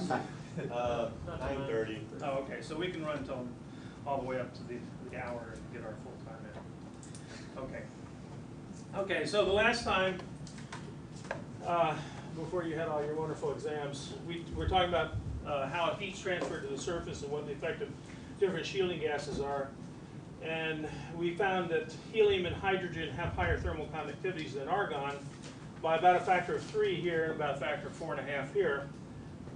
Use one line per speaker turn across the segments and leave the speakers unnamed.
9:30.
Oh, okay, so we can run until all the way up to the hour and get our full time in. Okay. Okay, so the last time, before you had all your wonderful exams, we're talking about how heat's transferred to the surface and what the effect of different shielding gases are. And we found that helium and hydrogen have higher thermal conductivities than argon by about a factor of 3 here and about a factor of 4.5 here,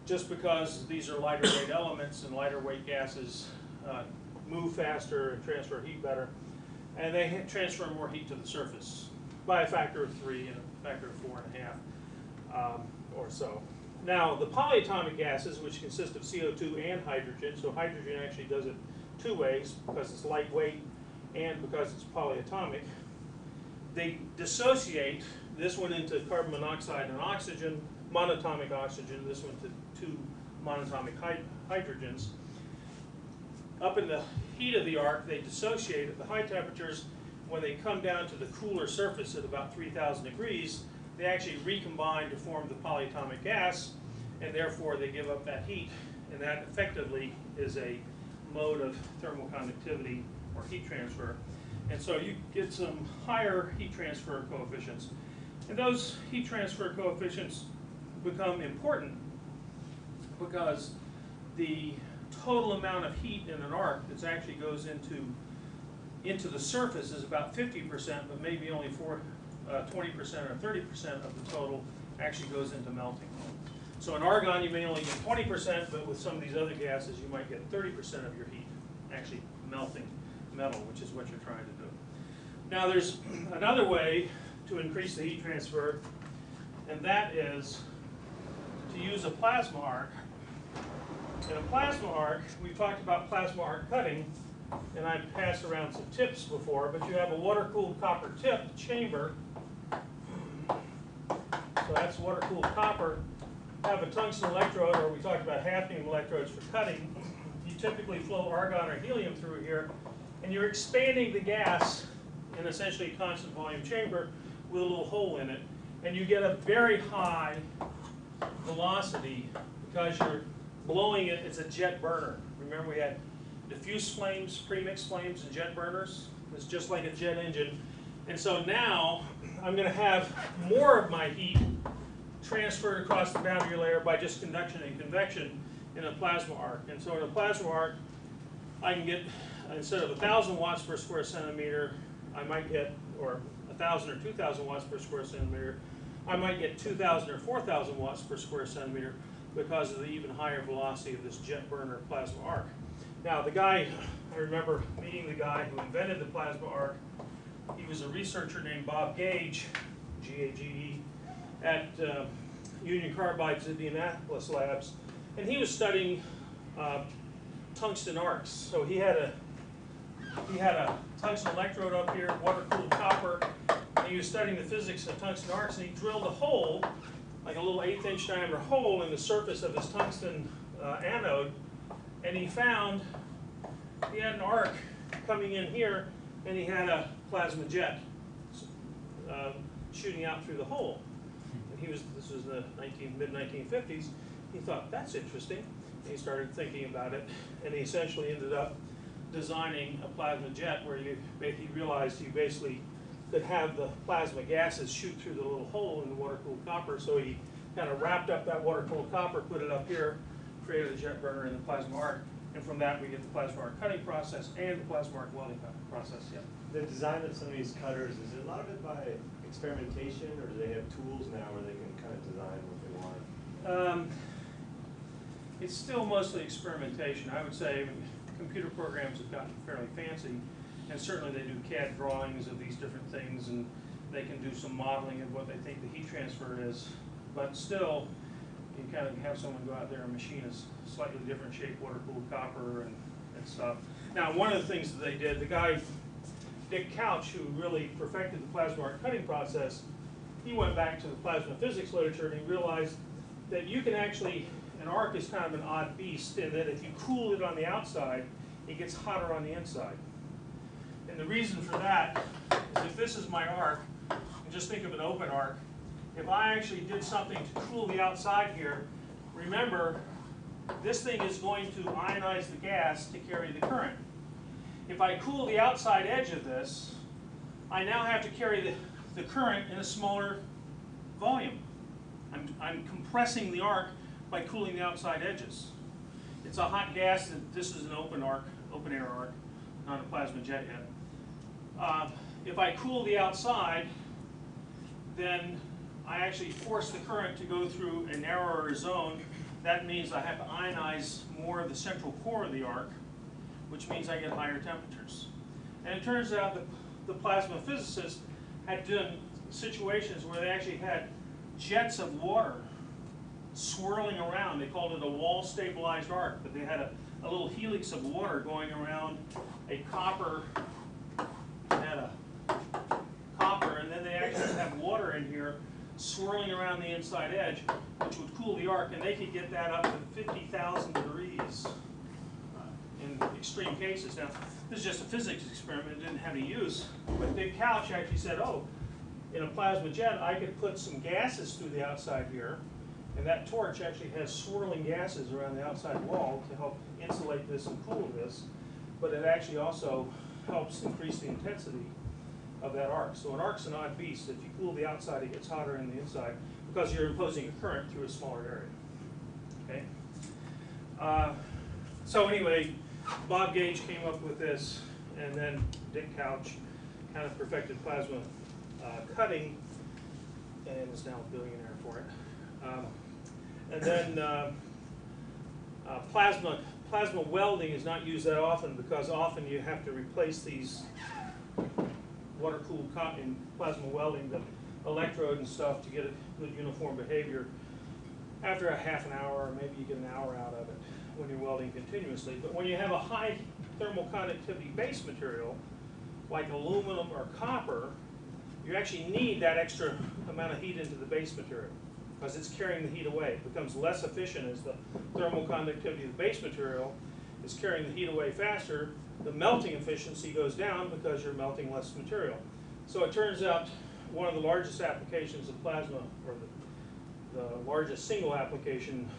just because these are lighter weight elements and lighter weight gases move faster and transfer heat better. And they transfer more heat to the surface by a factor of 3 and a factor of 4.5 or so. Now, the polyatomic gases, which consist of CO2 and hydrogen, so hydrogen actually does it 2 ways, because it's lightweight and because it's polyatomic, they dissociate this one into carbon monoxide and oxygen, monatomic oxygen, this one to 2 monatomic hydrogens. Up in the heat of the arc, they dissociate at the high temperatures. When they come down to the cooler surface at about 3,000 degrees, they actually recombine to form the polyatomic gas, and therefore they give up that heat, and that effectively is a mode of thermal conductivity or heat transfer. And so you get some higher heat transfer coefficients. And those heat transfer coefficients become important because the total amount of heat in an arc that actually goes into the surface is about 50%, but maybe only 20% or 30% of the total actually goes into melting. So in argon, you may only get 20%, but with some of these other gases, you might get 30% of your heat actually melting metal, which is what you're trying to do. Now, there's another way to increase the heat transfer, and that is to use a plasma arc. In a plasma arc, we've talked about plasma arc cutting, and I've passed around some tips before, but you have a water-cooled copper tip chamber. So that's water-cooled copper. Have a tungsten electrode, or we talked about hafnium electrodes for cutting. You typically flow argon or helium through here, and you're expanding the gas in essentially a constant volume chamber with a little hole in it. And you get a very high velocity because you're blowing it. It's a jet burner. Remember, we had diffuse flames, premixed flames, and jet burners. It's just like a jet engine. And so now I'm going to have more of my heat transferred across the boundary layer by just conduction and convection in a plasma arc. And so in a plasma arc, I can get, instead of 1,000 watts per square centimeter, I might get, or 1,000 or 2,000 watts per square centimeter, I might get 2,000 or 4,000 watts per square centimeter because of the even higher velocity of this jet burner plasma arc. Now, the guy, I remember meeting the guy who invented the plasma arc. He was a researcher named Bob Gage, G-A-G-E, at Union Carbide's Indianapolis labs, and he was studying tungsten arcs. So he had a tungsten electrode up here, water-cooled copper, and he was studying the physics of tungsten arcs, and he drilled a hole, like a little 1/8-inch diameter hole in the surface of his tungsten anode, and he found he had an arc coming in here, and he had a plasma jet shooting out through the hole. And this was the mid-1950s. He thought, that's interesting. And he started thinking about it, and he essentially ended up designing a plasma jet where he realized you basically could have the plasma gases shoot through the little hole in the water-cooled copper. So he kind of wrapped up that water-cooled copper, put it up here, created a jet burner in the plasma arc, and from that we get the plasma arc cutting process and the plasma arc welding process. Yeah.
The design of some of these cutters, is it a lot of it by experimentation, or do they have tools now where they can kind of design what they want?
It's still mostly experimentation. I would say computer programs have gotten fairly fancy, and certainly they do CAD drawings of these different things, and they can do some modeling of what they think the heat transfer is. But still, you kind of have someone go out there and machine a slightly different shape water-cooled copper and stuff. Now, one of the things that they did, the guy, Dick Couch, who really perfected the plasma arc cutting process, he went back to the plasma physics literature and he realized that you can actually, an arc is kind of an odd beast in that if you cool it on the outside, it gets hotter on the inside. And the reason for that is if this is my arc, and just think of an open arc, if I actually did something to cool the outside here, remember this thing is going to ionize the gas to carry the current. If I cool the outside edge of this, I now have to carry the current in a smaller volume. I'm compressing the arc by cooling the outside edges. It's a hot gas, and this is an open air arc, not a plasma jet yet. If I cool the outside, then I actually force the current to go through a narrower zone. That means I have to ionize more of the central core of the arc, which means I get higher temperatures. And it turns out that the plasma physicists had done situations where they actually had jets of water swirling around. They called it a wall stabilized arc, but they had a little helix of water going around a copper, and then they actually have water in here swirling around the inside edge, which would cool the arc, and they could get that up to 50,000 degrees in extreme cases. Now, this is just a physics experiment, it didn't have any use, but Big Couch actually said, oh, in a plasma jet, I could put some gases through the outside here, and that torch actually has swirling gases around the outside wall to help insulate this and cool this, but it actually also helps increase the intensity of that arc. So an arc's an odd beast. If you cool the outside, it gets hotter in the inside because you're imposing a current through a smaller area. Okay. So anyway, Bob Gage came up with this, and then Dick Couch kind of perfected plasma cutting, and is now a billionaire for it. And then plasma welding is not used that often because often you have to replace these water-cooled in plasma welding, the electrode and stuff, to get a good uniform behavior after a half an hour, or maybe you get an hour out of it when you're welding continuously. But when you have a high thermal conductivity base material, like aluminum or copper, you actually need that extra amount of heat into the base material because it's carrying the heat away. It becomes less efficient as the thermal conductivity of the base material is carrying the heat away faster. The melting efficiency goes down because you're melting less material. So it turns out one of the largest applications of plasma, or the largest single application,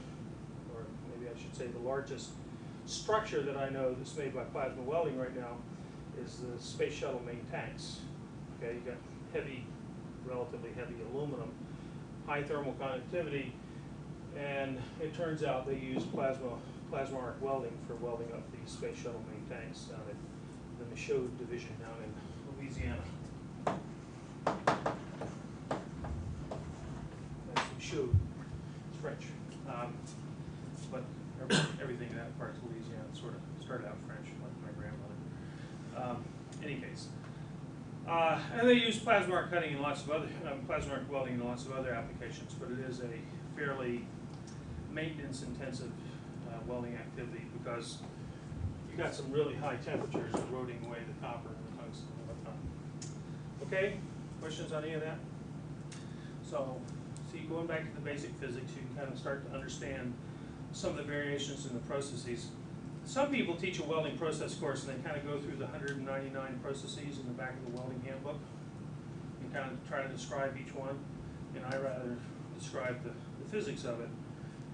or maybe I should say the largest structure that I know that's made by plasma welding right now, is the space shuttle main tanks. Okay, you got heavy, relatively heavy aluminum, high thermal conductivity, and it turns out they use plasma arc welding for welding up these space shuttle main tanks down at the Michaud division down in Louisiana. That's Michaud, it's French. But everything in that part of Louisiana sort of started out French, like my grandmother. Any case. And they use plasma arc cutting in lots of other, plasma arc welding in lots of other applications, but it is a fairly maintenance intensive welding activity because you got some really high temperatures eroding away the copper and the tungsten all the time. Okay, questions on any of that? So, see, going back to the basic physics, you can kind of start to understand some of the variations in the processes. Some people teach a welding process course and they kind of go through the 199 processes in the back of the welding handbook and kind of try to describe each one. And I rather describe the physics of it.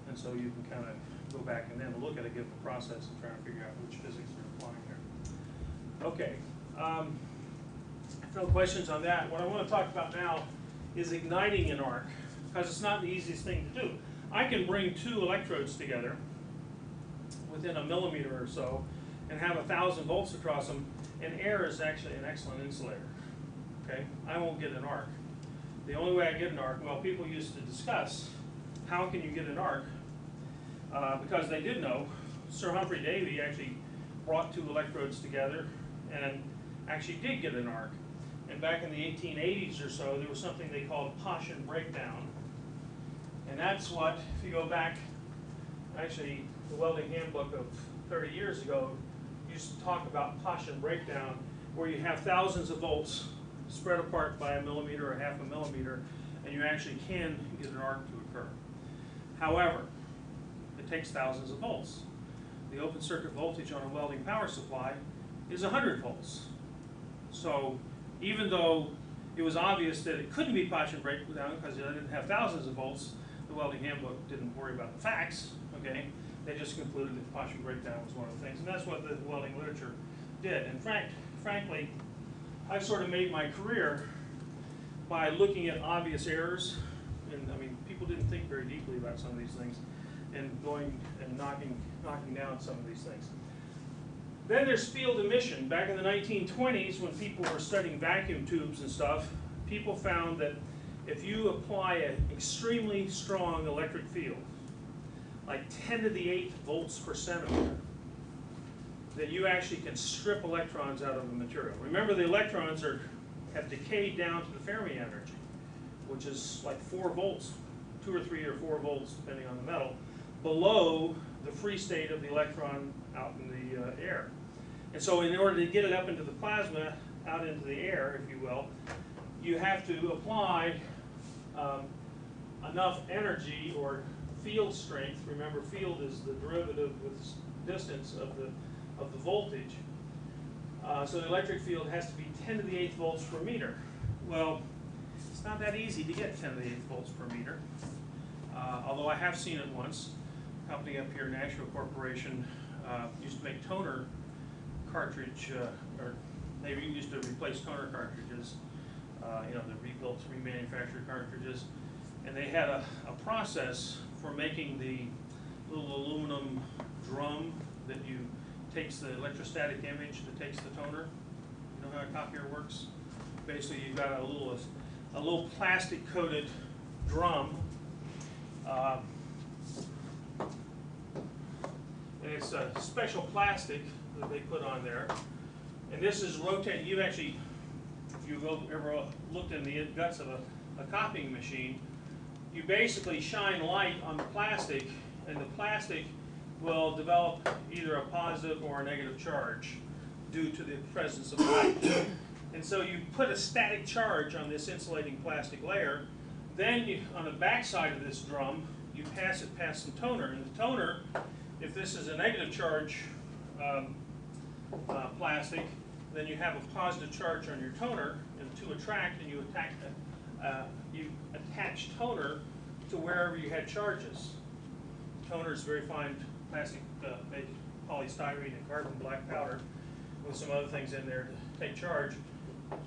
And so you can kind of go back and then look at a given process and try to figure out which physics they're applying there. Okay, no questions on that. What I want to talk about now is igniting an arc, because it's not the easiest thing to do. I can bring two electrodes together within a millimeter or so and have 1,000 volts across them, and air is actually an excellent insulator. Okay, I won't get an arc. The only way I get an arc, well, people used to discuss how can you get an arc, because they did know Sir Humphrey Davy actually brought two electrodes together and actually did get an arc. And back in the 1880s or so, there was something they called Paschen breakdown. And that's what, if you go back, actually, the welding handbook of 30 years ago used to talk about Paschen breakdown, where you have thousands of volts spread apart by a millimeter or half a millimeter, and you actually can get an arc to occur. However, it takes thousands of volts. The open circuit voltage on a welding power supply is 100 volts. So even though it was obvious that it couldn't be Paschen breakdown because it didn't have thousands of volts, the welding handbook didn't worry about the facts. Okay, they just concluded that partial breakdown was one of the things, and that's what the welding literature did. And frankly, I've sort of made my career by looking at obvious errors, and I mean, people didn't think very deeply about some of these things, and going and knocking down some of these things. Then there's field emission. Back in the 1920s, when people were studying vacuum tubes and stuff, people found that if you apply an extremely strong electric field, like 10 to the 8th volts per centimeter, that you actually can strip electrons out of the material. Remember, the electrons have decayed down to the Fermi energy, which is like 4 volts, 2 or 3 or 4 volts, depending on the metal, below the free state of the electron out in the air. And so in order to get it up into the plasma, out into the air, if you will, you have to apply enough energy or field strength. Remember, field is the derivative with distance of the voltage. So the electric field has to be 10 to the 8th volts per meter. Well, it's not that easy to get 10 to the 8th volts per meter, although I have seen it once. A company up here, Nashville Corporation, used to make toner cartridge, or they used to replace toner cartridges, you know, the rebuilt, remanufactured cartridges, and they had a process for making the little aluminum drum that takes the electrostatic image that takes the toner. You know how a copier works? Basically, you've got a little plastic coated drum, and it's a special plastic that they put on there, and this is rotating. You've actually, if you've ever looked in the guts of a copying machine, you basically shine light on the plastic, and the plastic will develop either a positive or a negative charge due to the presence of light. And so you put a static charge on this insulating plastic layer, then on the back side of this drum, you pass it past some toner. And the toner, if this is a negative charge plastic, then you have a positive charge on your toner, and to attract, and you attach toner to wherever you had charges. Toner is very fine plastic, made polystyrene and carbon black powder with some other things in there to take charge.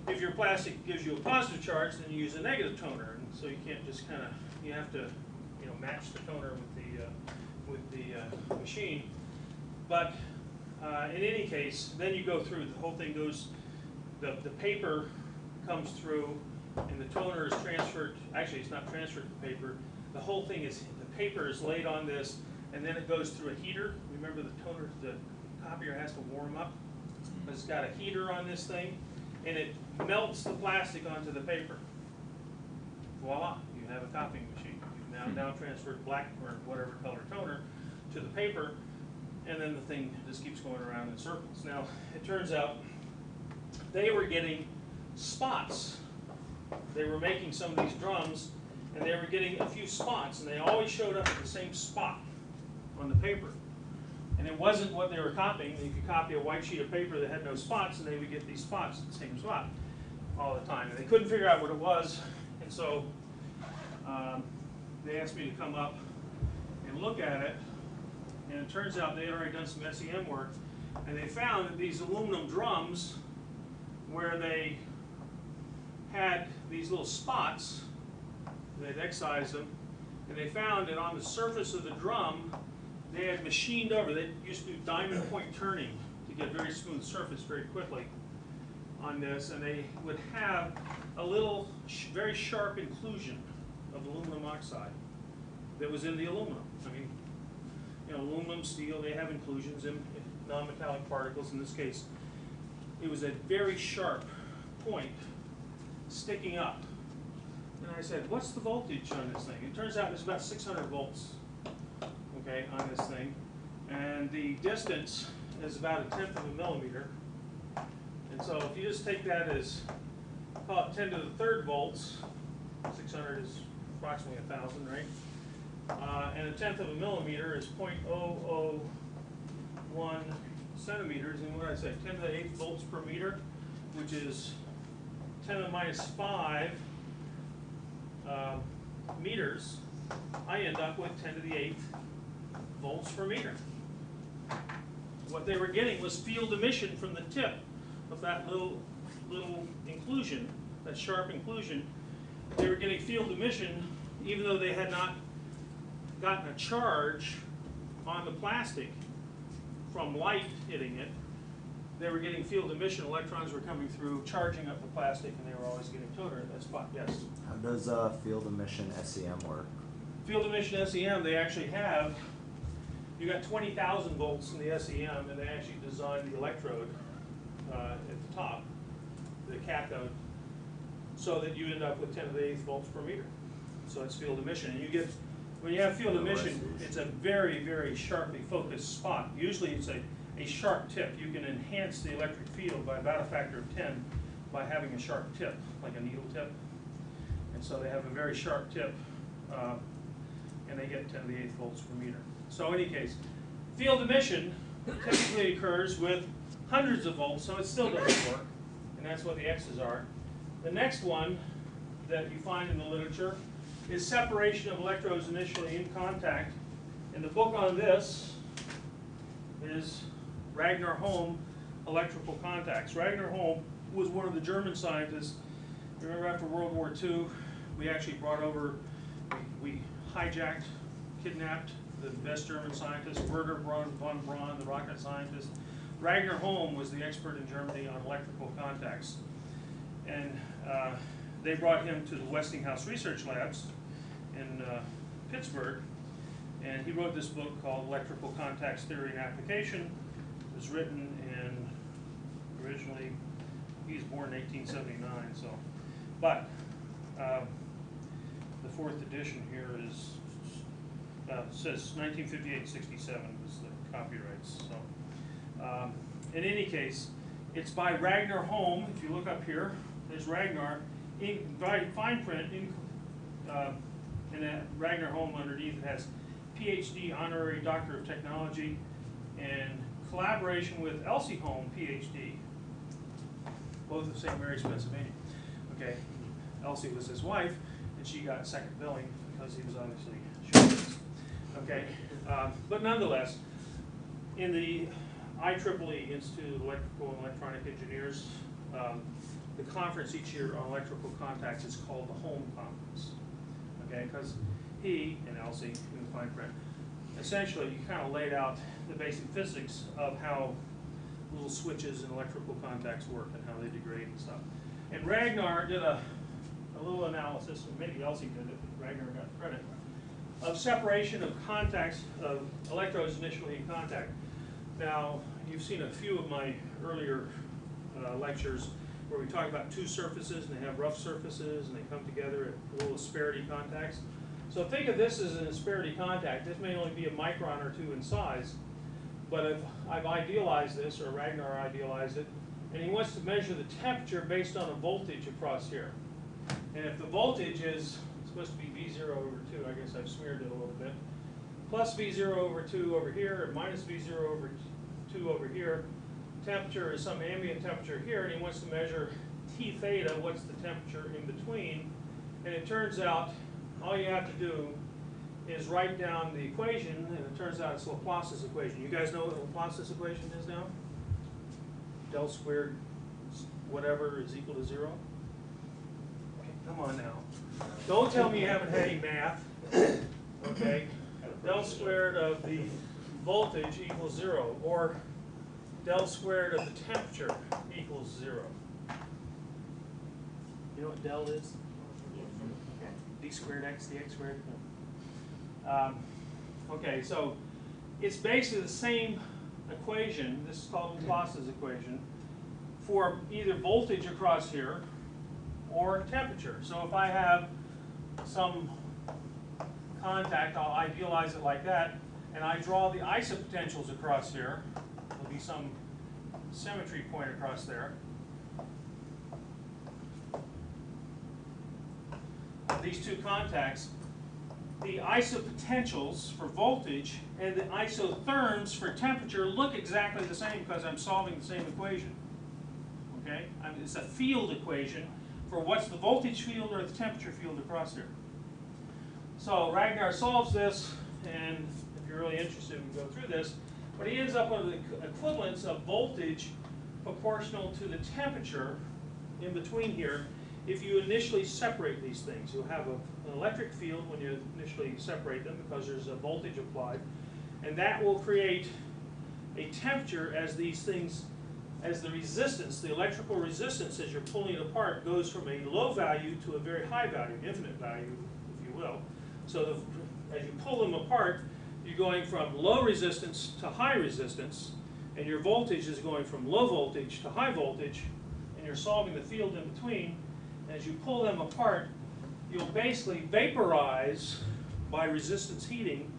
If your plastic gives you a positive charge, then you use a negative toner, and so you can't just kind of, you have to, you know, match the toner with the machine. But in any case, then you go through, the whole thing goes, the paper comes through, and the toner is transferred. Actually, it's not transferred to the paper. The whole thing is, the paper is laid on this, and then it goes through a heater. Remember, the copier has to warm up. It's got a heater on this thing, and it melts the plastic onto the paper. Voila, you have a copying machine. You've now transferred black or whatever color toner to the paper, and then the thing just keeps going around in circles. Now, it turns out they were getting spots. They were making some of these drums, and they were getting a few spots, and they always showed up at the same spot on the paper. And it wasn't what they were copying. You could copy a white sheet of paper that had no spots, and they would get these spots at the same spot all the time. And they couldn't figure out what it was, and so they asked me to come up and look at it, and it turns out they had already done some SEM work, and they found that these aluminum drums, where they had these little spots, they'd excised them, and they found that on the surface of the drum, they had machined over. They used to do diamond point turning to get very smooth surface very quickly on this, and they would have a little very sharp inclusion of aluminum oxide that was in the aluminum. I mean, you know, aluminum, steel, they have inclusions in non-metallic particles. In this case, it was a very sharp point sticking up. And I said, what's the voltage on this thing? It turns out it's about 600 volts, okay, on this thing. And the distance is about 1/10 of a millimeter. And so if you just take that as, call it 10 to the 3rd volts, 600 is approximately 1,000, right? And 1/10 of a millimeter is 0.001 centimeters. And what did I say, 10 to the 8th volts per meter, which is 10 to the minus 5 meters. I end up with 10 to the 8th volts per meter. What they were getting was field emission from the tip of that little inclusion, that sharp inclusion. They were getting field emission even though they had not gotten a charge on the plastic from light hitting it. They were getting field emission. Electrons were coming through, charging up the plastic, and they were always getting towed at that spot. Yes?
How does field emission SEM work?
Field emission SEM, they actually have, you got 20,000 volts in the SEM, and they actually designed the electrode at the top, the cathode, so that you end up with 10 to the 8th volts per meter. So it's field emission. And you get, when you have field emission, it's a very, very sharply focused spot. Usually it's a sharp tip. You can enhance the electric field by about a factor of 10 by having a sharp tip, like a needle tip. And so they have a very sharp tip, and they get 10 to the 8th volts per meter. So in any case, field emission typically occurs with hundreds of volts, so it still doesn't work, and that's what the X's are. The next one that you find in the literature is separation of electrodes initially in contact. And the book on this is Ragnar Holm, Electrical Contacts. Ragnar Holm was one of the German scientists. Remember, after World War II, we actually brought over, we hijacked, kidnapped the best German scientist, Werner von Braun, the rocket scientist. Ragnar Holm was the expert in Germany on electrical contacts. And they brought him to the Westinghouse Research Labs in Pittsburgh, and he wrote this book called Electrical Contacts Theory and Application. It was written in, originally, he was born in 1879, so, but the fourth edition here is, it says 1958-67 was the copyrights, so. In any case, it's by Ragnar Holm. If you look up here, there's Ragnar, in fine print, in that Ragnar Holm underneath it has PhD, Honorary Doctor of Technology, and collaboration with Elsie Holm, PhD, both of St. Mary's, Pennsylvania. Okay, Elsie was his wife, and she got second billing because he was obviously short. Okay, but nonetheless, in the IEEE, Institute of Electrical and Electronic Engineers, the conference each year on electrical contacts is called the Holm Conference. Okay, because he and Elsie, in the fine print, essentially you kind of laid out the basic physics of how little switches and electrical contacts work and how they degrade and stuff. And Ragnar did a little analysis, or maybe Elsie did it, but Ragnar got credit, of separation of contacts, of electrodes initially in contact. Now, you've seen a few of my earlier lectures where we talk about two surfaces, and they have rough surfaces, and they come together at little asperity contacts. So think of this as an asperity contact. This may only be a micron or two in size, but if I've idealized this, or Ragnar idealized it, and he wants to measure the temperature based on a voltage across here. And if the voltage is supposed to be V0 over 2, I guess I've smeared it a little bit, plus V0 over 2 over here, and minus V0 over 2 over here. Temperature is some ambient temperature here, and he wants to measure T theta, what's the temperature in between. And it turns out all you have to do is write down the equation, and it turns out it's Laplace's equation. You guys know what Laplace's equation is now? Del squared whatever is equal to 0? Okay, come on now. Don't tell me you haven't had any math. Okay? Del squared of the voltage equals 0, or del squared of the temperature equals 0. You know what del is? Okay. D squared x dx squared? Okay, so it's basically the same equation. This is called Laplace's equation for either voltage across here or temperature. So if I have some contact, I'll idealize it like that, and I draw the isopotentials across here. There'll be some symmetry point across there. These two contacts, the isopotentials for voltage and the isotherms for temperature look exactly the same because I'm solving the same equation. Okay? It's a field equation for what's the voltage field or the temperature field across here. So Ragnar solves this, and if you're really interested, we can go through this. But he ends up with the equivalence of voltage proportional to the temperature in between here. If you initially separate these things, you'll have an electric field when you initially separate them because there's a voltage applied. And that will create a temperature as these things, as the resistance, the electrical resistance as you're pulling it apart goes from a low value to a very high value, infinite value, if you will. So as you pull them apart, you're going from low resistance to high resistance, and your voltage is going from low voltage to high voltage, and you're solving the field in between. As you pull them apart, you'll basically vaporize by resistance heating.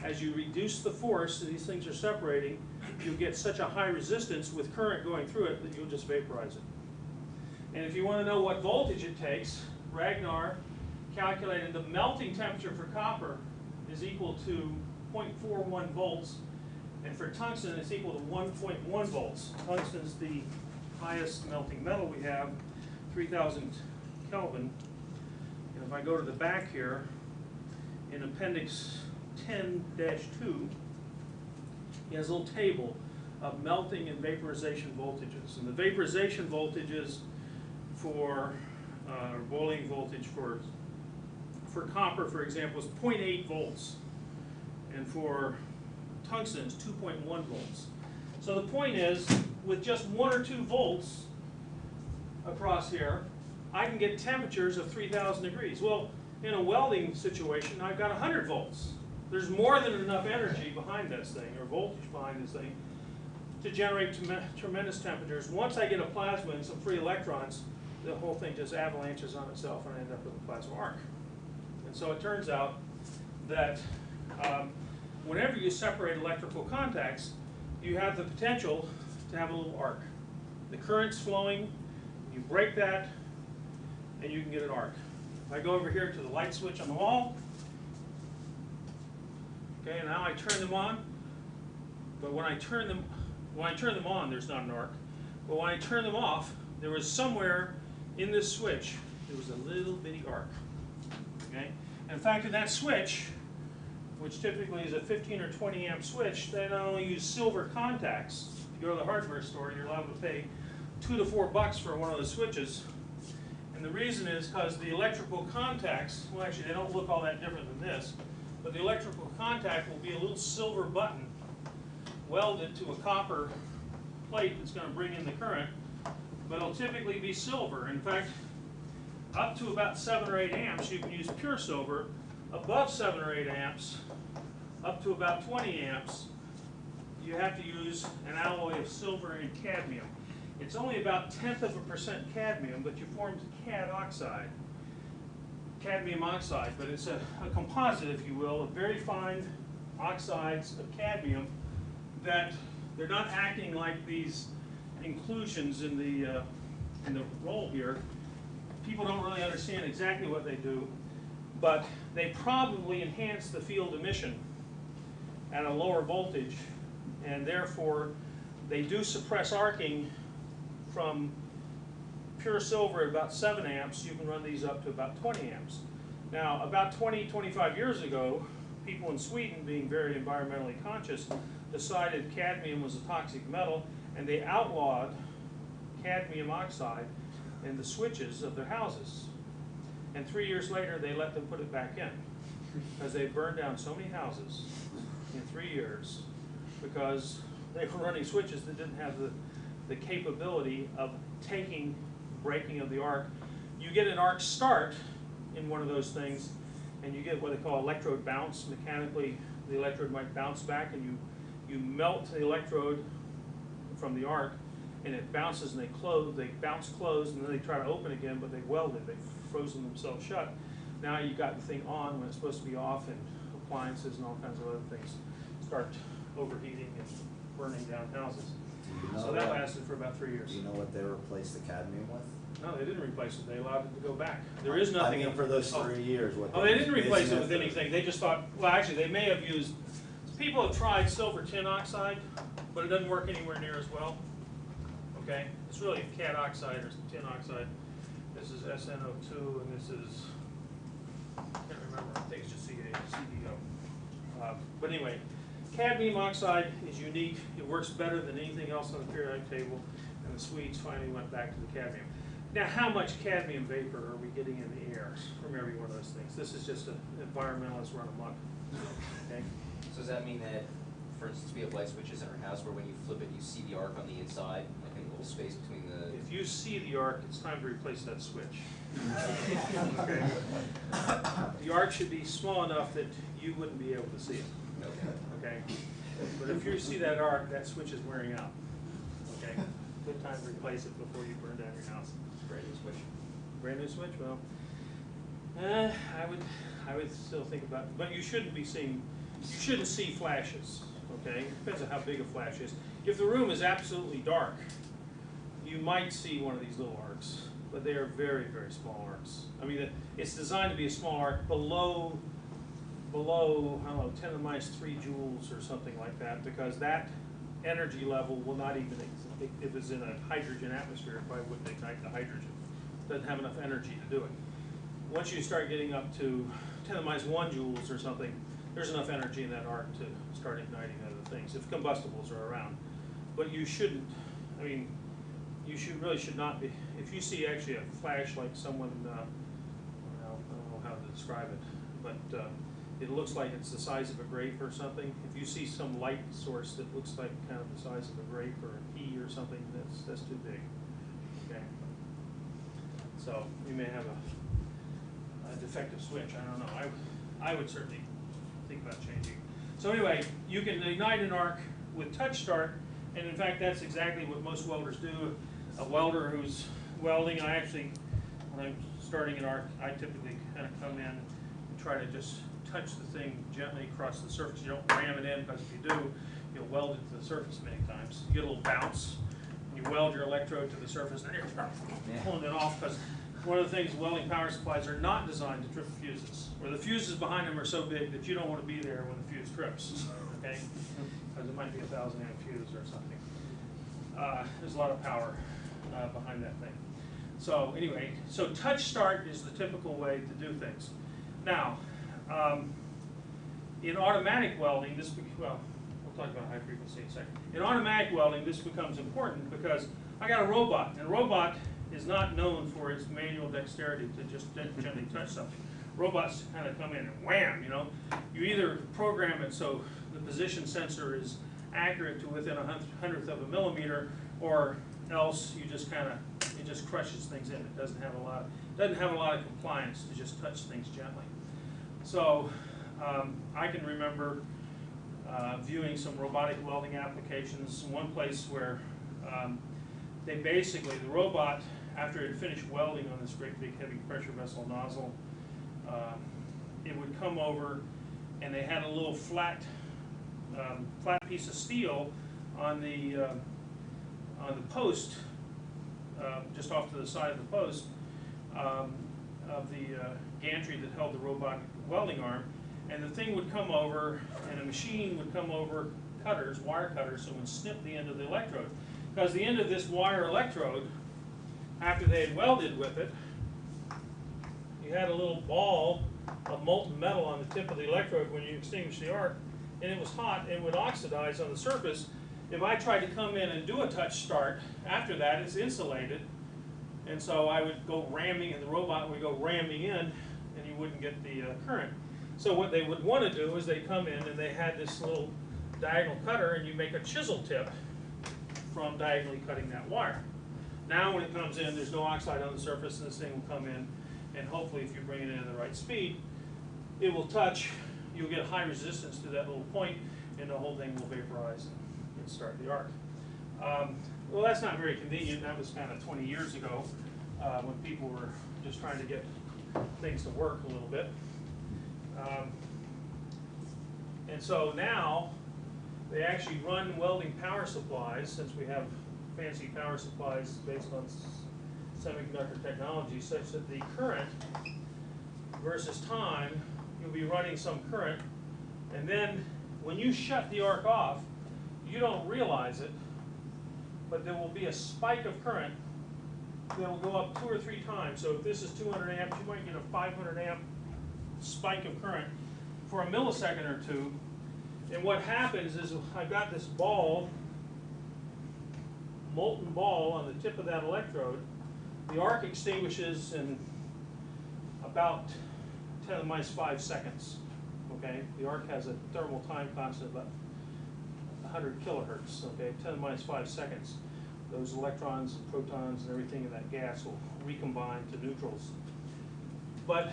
As you reduce the force that these things are separating, you'll get such a high resistance with current going through it that you'll just vaporize it. And if you want to know what voltage it takes, Ragnar calculated the melting temperature for copper is equal to 0.41 volts, and for tungsten it's equal to 1.1 volts. Tungsten's the highest melting metal we have, 3,000 Kelvin. And if I go to the back here, in Appendix 10-2, he has a little table of melting and vaporization voltages. And the vaporization voltages for boiling voltage for copper, for example, is 0.8 volts. And for tungsten, it's 2.1 volts. So the point is, with just 1 or 2 volts across here, I can get temperatures of 3,000 degrees. Well, in a welding situation, I've got 100 volts. There's more than enough energy behind this thing, or voltage behind this thing, to generate tremendous temperatures. Once I get a plasma and some free electrons, the whole thing just avalanches on itself and I end up with a plasma arc. And so it turns out that whenever you separate electrical contacts, you have the potential to have a little arc. The current's flowing, you break that, and you can get an arc. If I go over here to the light switch on the wall, okay, now I turn them on, but when I turn them on, there's not an arc. But when I turn them off, there was somewhere in this switch, there was a little bitty arc. Okay? And in fact, in that switch, which typically is a 15 or 20 amp switch, they not only use silver contacts. If you go to the hardware store, you're allowed to pay $2 to $4 for one of the switches. And the reason is because the electrical contacts, well actually they don't look all that different than this, but the electrical contact will be a little silver button welded to a copper plate that's going to bring in the current, but it'll typically be silver. In fact, up to about 7 or 8 amps you can use pure silver. Above 7 or 8 amps, up to about 20 amps, you have to use an alloy of silver and cadmium. It's only about 0.1% cadmium, but you form cad oxide, cadmium oxide, but it's a composite, if you will, of very fine oxides of cadmium that they're not acting like these inclusions in the roll here. People don't really understand exactly what they do, but they probably enhance the field emission at a lower voltage, and therefore they do suppress arcing from pure silver at about 7 amps. You can run these up to about 20 amps. Now, about 20, 25 years ago, people in Sweden, being very environmentally conscious, decided cadmium was a toxic metal, and they outlawed cadmium oxide in the switches of their houses. And 3 years later, they let them put it back in because they burned down so many houses in 3 years because they were running switches that didn't have the capability of taking breaking of the arc. You get an arc start in one of those things, and you get what they call electrode bounce. Mechanically, the electrode might bounce back, and you melt the electrode from the arc, and it bounces and they bounce closed, and then they try to open again, but they welded, they've frozen themselves shut. Now you've got the thing on when it's supposed to be off, and appliances and all kinds of other things start overheating and burning down houses. So that lasted for about 3 years.
Do you know what they replaced the cadmium with?
No, they didn't replace it. They allowed it to go back. There is nothing.
I mean, for those 3 years. What
they didn't replace it with anything. They just thought, well, actually, they may have used, people have tried silver tin oxide, but it doesn't work anywhere near as well. Okay? It's really cad oxide or tin oxide. This is SNO2, and this is, I can't remember, I think it's just CaCDO. But anyway, Cadmium oxide is unique. It works better than anything else on the periodic table, and the Swedes finally went back to the cadmium. Now, how much cadmium vapor are we getting in the air from every one of those things? This is just an environmentalist run amok. Okay?
So does that mean that, for instance, we have light switches in our house where when you flip it, you see the arc on the inside, like a little space between the...
If you see the arc, it's time to replace that switch. Okay? The arc should be small enough that you wouldn't be able to see it. Okay? But if you see that arc, that switch is wearing out. Okay? Good time to replace it before you burn down your house.
Brand new switch.
Brand new switch? Well, I would still think about it. But you shouldn't be seeing, you shouldn't see flashes. Okay? Depends on how big a flash is. If the room is absolutely dark, you might see one of these little arcs, but they are very, very small arcs. I mean, it's designed to be a small arc below, I don't know, 10 to the minus 3 joules or something like that, because that energy level will not even, if it's in a hydrogen atmosphere, it probably wouldn't ignite the hydrogen. It doesn't have enough energy to do it. Once you start getting up to 10 to the minus 1 joules or something, there's enough energy in that arc to start igniting other things, if combustibles are around. But you shouldn't, I mean, you really should not be, if you see actually a flash like someone, I don't know how to describe it, but it looks like it's the size of a grape or something. If you see some light source that looks like kind of the size of a grape or a pea or something, that's too big. Okay. So you may have a defective switch. I don't know. I would certainly think about changing. So anyway, you can ignite an arc with touch start, and in fact that's exactly what most welders do. A welder who's welding, I actually, when I'm starting an arc, I typically kind of come in and try to just touch the thing gently across the surface. You don't ram it in, because if you do, you'll weld it to the surface many times. You get a little bounce, and you weld your electrode to the surface, and then you're pulling it off, because one of the things welding power supplies are not designed to trip fuses, or the fuses behind them are so big that you don't want to be there when the fuse trips, okay? Because it might be a 1,000 amp fuse or something. There's a lot of power behind that thing. So anyway, so touch start is the typical way to do things. Now, in automatic welding, well, we'll talk about high frequency in a second. In automatic welding, this becomes important because I got a robot, and a robot is not known for its manual dexterity to just gently touch something. Robots kind of come in and wham, you know. You either program it so the position sensor is accurate to within a hundredth of a millimeter, or else you just kind of, it just crushes things in. It doesn't have a lot of compliance to just touch things gently. So I can remember viewing some robotic welding applications. One place where they basically, the robot, after it had finished welding on this great big heavy pressure vessel nozzle, it would come over, and they had a little flat piece of steel on the post, just off to the side of the post of the gantry that held the robotic welding arm, and the thing would come over, and a machine would come over, cutters, wire cutters, and would snip the end of the electrode. Because the end of this wire electrode, after they had welded with it, you had a little ball of molten metal on the tip of the electrode when you extinguish the arc, and it was hot, and would oxidize on the surface. If I tried to come in and do a touch start, after that it's insulated, and so I would go ramming, and the robot would go ramming in, and you wouldn't get the current. So what they would want to do is they come in, and they had this little diagonal cutter, and you make a chisel tip from diagonally cutting that wire. Now when it comes in, there's no oxide on the surface, and this thing will come in, and hopefully if you bring it in at the right speed, it will touch, you'll get high resistance to that little point, and the whole thing will vaporize and start the arc. Well, that's not very convenient. That was kind of 20 years ago when people were just trying to get things to work a little bit. And so now they actually run welding power supplies, since we have fancy power supplies based on semiconductor technology, such that the current versus time, you'll be running some current, and then when you shut the arc off, you don't realize it, but there will be a spike of current that will go up 2 or 3 times. So if this is 200 amps, you might get a 500 amp spike of current for a millisecond or two. And what happens is I've got this ball, molten ball on the tip of that electrode. The arc extinguishes in about 10 to the minus 5 seconds. Okay, the arc has a thermal time constant of about 100 kilohertz. Okay, 10 to the minus 5 seconds. Those electrons and protons and everything in that gas will recombine to neutrals. But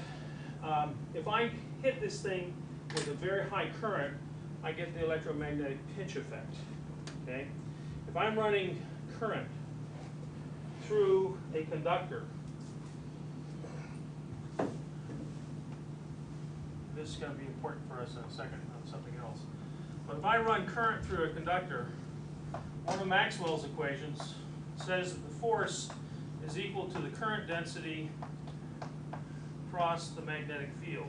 if I hit this thing with a very high current, I get the electromagnetic pinch effect. Okay, if I'm running current through a conductor, this is going to be important for us in a second on something else. But if I run current through a conductor, one of Maxwell's equations says that the force is equal to the current density across the magnetic field.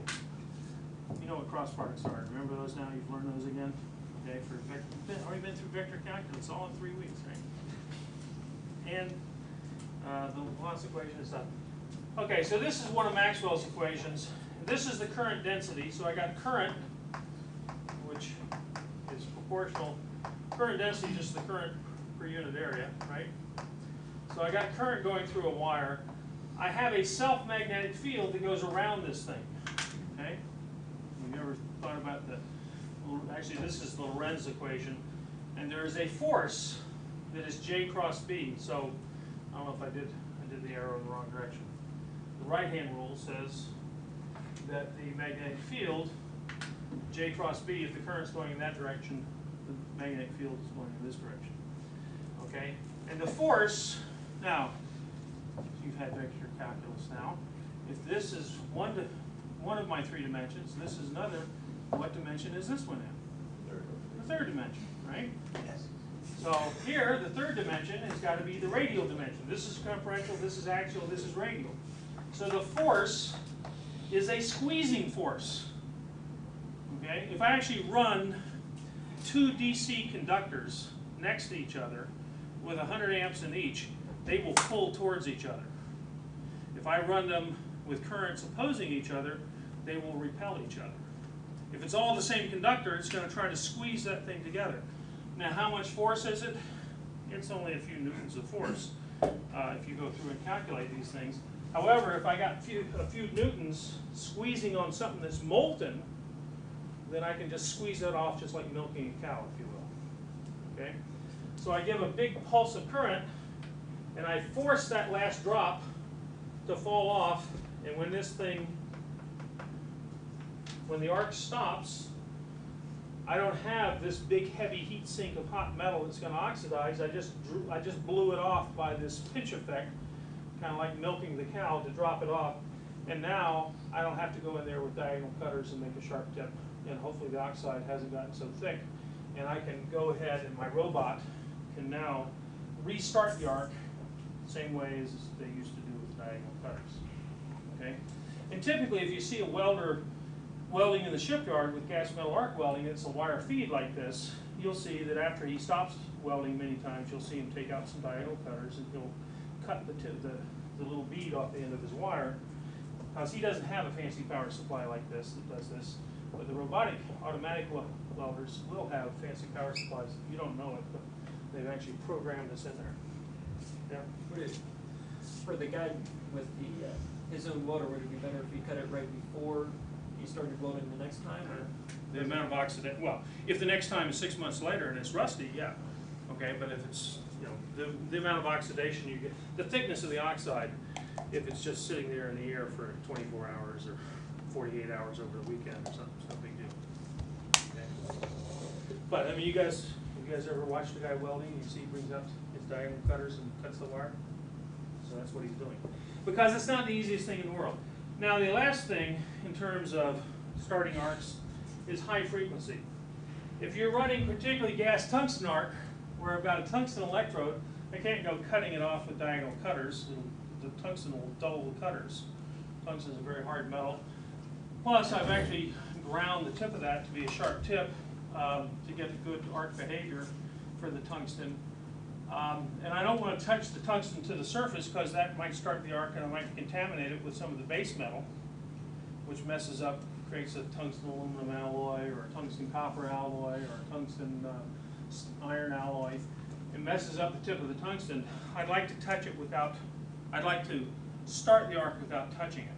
You know what cross products are. Remember those now? You've learned those again? Okay, for vector, you've already been through vector calculus all in 3 weeks, right? And the Lot's equation and stuff. Okay, so this is one of Maxwell's equations. This is the current density. So I got current, which is proportional. Current density is just the current per unit area, right? So I got current going through a wire. I have a self-magnetic field that goes around this thing, okay? Have you ever thought about that? Actually, this is the Lorentz equation. And there is a force that is J cross B. So I don't know if I did the arrow in the wrong direction. The right-hand rule says that the magnetic field, J cross B, if the current's going in that direction, the magnetic field is going in this direction. Okay? And the force, now, you've had vector calculus now. If this is one of my 3 dimensions, this is another, what dimension is this one in? The third dimension, right?
Yes.
So here, the third dimension has got to be the radial dimension. This is circumferential, this is axial, this is radial. So the force is a squeezing force. Okay? If I actually run 2 DC conductors next to each other with 100 amps in each, they will pull towards each other. If I run them with currents opposing each other, they will repel each other. If it's all the same conductor, it's going to try to squeeze that thing together. Now, how much force is it? It's only a few newtons of force if you go through and calculate these things. However, if I got a few newtons squeezing on something that's molten, then I can just squeeze that off just like milking a cow, if you will. Okay? So I give a big pulse of current, and I force that last drop to fall off, and when this thing, when the arc stops, I don't have this big heavy heat sink of hot metal that's going to oxidize. I just blew it off by this pinch effect, kind of like milking the cow to drop it off. And now I don't have to go in there with diagonal cutters and make a sharp tip. And hopefully the oxide hasn't gotten so thick. And I can go ahead and my robot can now restart the arc the same way as they used to do with diagonal cutters. Okay? And typically if you see a welder welding in the shipyard with gas metal arc welding, it's a wire feed like this, you'll see that after he stops welding many times, you'll see him take out some diagonal cutters and he'll cut the little bead off the end of his wire, because he doesn't have a fancy power supply like this that does this. But the robotic automatic welders will have fancy power supplies. You don't know it, but they've actually programmed this in there. Yeah.
For the guy with his own welder, would it be better if he cut it right before he started welding the next time, or?
The amount of oxidation, well, if the next time is 6 months later and it's rusty, yeah. Okay, but if it's, you know, the amount of oxidation you get, the thickness of the oxide, if it's just sitting there in the air for 24 hours or 48 hours over the weekend or something, it's no big deal. Okay. But, I mean, you guys ever watched a guy welding? You see he brings up his diagonal cutters and cuts the wire? So that's what he's doing. Because it's not the easiest thing in the world. Now, the last thing in terms of starting arcs is high frequency. If you're running particularly gas tungsten arc, where I've got a tungsten electrode, I can't go cutting it off with diagonal cutters. The tungsten will dull the cutters. Tungsten is a very hard metal. Plus, I've actually ground the tip of that to be a sharp tip to get a good arc behavior for the tungsten. And I don't want to touch the tungsten to the surface because that might start the arc and I might contaminate it with some of the base metal, which messes up creates a tungsten aluminum alloy, or a tungsten copper alloy, or a tungsten iron alloy. It messes up the tip of the tungsten. I'd like to touch it without, I'd like to start the arc without touching it.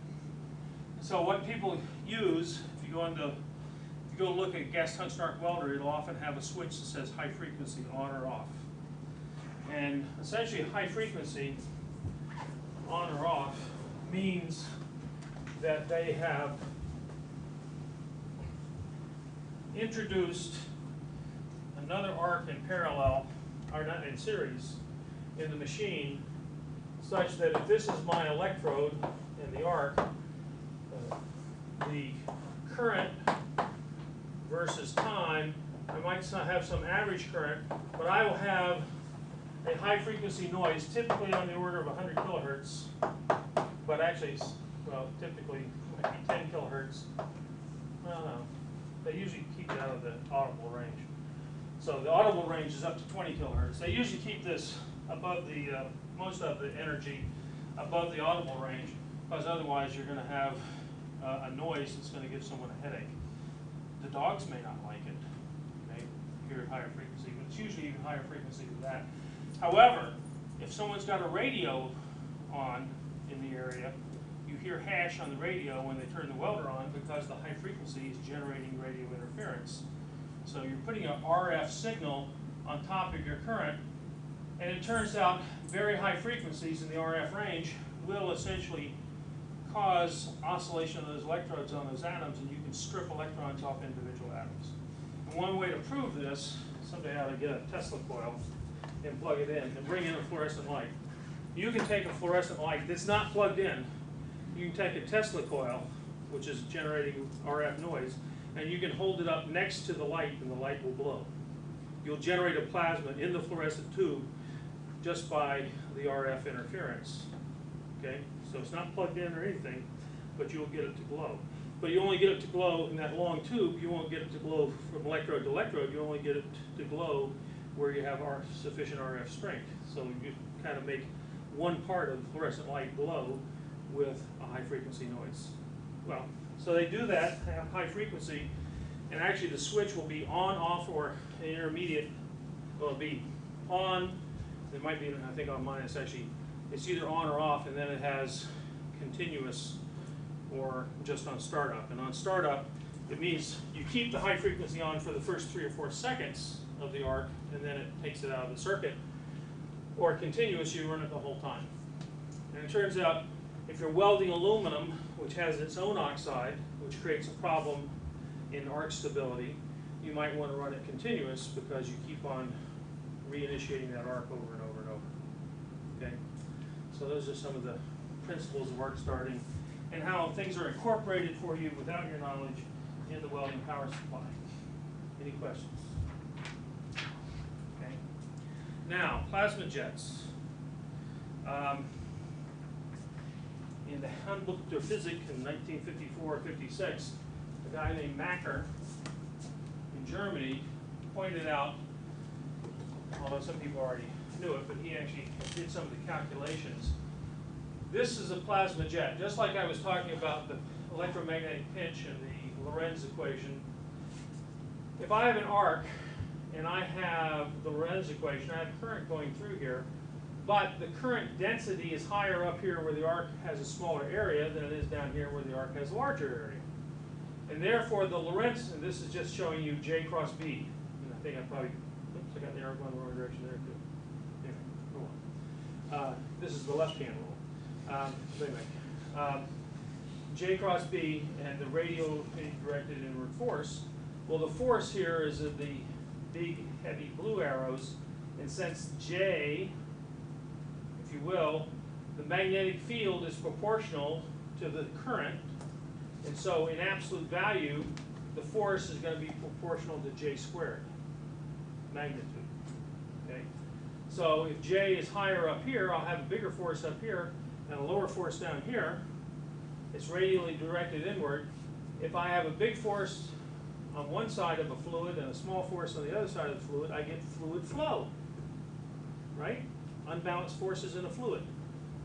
So what people use, if you go look at a gas tungsten arc welder, it'll often have a switch that says high frequency on or off. And essentially high frequency on or off means that they have introduced another arc in parallel, or not in series, in the machine, such that if this is my electrode in the arc, the current versus time, I might have some average current, but I will have a high frequency noise, typically on the order of 100 kilohertz, but actually, well, typically might be 10 kilohertz. Well, no, they usually keep it out of the audible range. So the audible range is up to 20 kilohertz. They usually keep this above the, most of the energy above the audible range, because otherwise you're going to have a noise that's going to give someone a headache. The dogs may not like it, okay, hear higher frequency, but it's usually even higher frequency than that. However, if someone's got a radio on in the area, you hear hash on the radio when they turn the welder on, because the high frequency is generating radio interference. So you're putting an RF signal on top of your current, and it turns out very high frequencies in the RF range will essentially cause oscillation of those electrodes on those atoms, and you can strip electrons off individual atoms. And one way to prove this, someday I ought to get a Tesla coil and plug it in and bring in a fluorescent light. You can take a fluorescent light that's not plugged in. You can take a Tesla coil, which is generating RF noise, and you can hold it up next to the light and the light will blow. You'll generate a plasma in the fluorescent tube just by the RF interference. Okay? So it's not plugged in or anything, but you'll get it to glow. But you only get it to glow in that long tube. You won't get it to glow from electrode to electrode. You only get it to glow where you have sufficient RF strength. So you kind of make one part of the fluorescent light glow with a high frequency noise. Well, so they do that, have high frequency, and actually the switch will be on, off, or an intermediate. Well, it'll be on. There might be, I think on mine it's actually, it's either on or off, and then it has continuous or just on startup. And on startup, it means you keep the high frequency on for the first 3 or 4 seconds of the arc, and then it takes it out of the circuit. Or continuous, you run it the whole time. And it turns out, if you're welding aluminum, which has its own oxide, which creates a problem in arc stability, you might want to run it continuous because you keep on reinitiating that arc over and over and over. Okay? So those are some of the principles of arc starting and how things are incorporated for you without your knowledge in the welding power supply. Any questions? Okay. Now, plasma jets. In the Handbuch der Physik in 1954-56, a guy named Macker in Germany pointed out, although some people already knew it, but he actually did some of the calculations. This is a plasma jet, just like I was talking about the electromagnetic pinch and the Lorentz equation. If I have an arc and I have the Lorentz equation, I have current going through here, but the current density is higher up here where the arc has a smaller area than it is down here where the arc has a larger area. And therefore the Lorentz, and this is just showing you J cross B. And I think I probably, oops, I got the arc going the wrong direction there too. Anyway, go on. This is the left-hand rule. Anyway, J cross B and the radial directed inward force. Well, the force here is of the big, heavy blue arrows, and since J, if you will, the magnetic field is proportional to the current, and so in absolute value, the force is going to be proportional to J squared, magnitude. Okay? So if J is higher up here, I'll have a bigger force up here and a lower force down here. It's radially directed inward. If I have a big force on one side of a fluid and a small force on the other side of the fluid, I get fluid flow, right? Unbalanced forces in a fluid.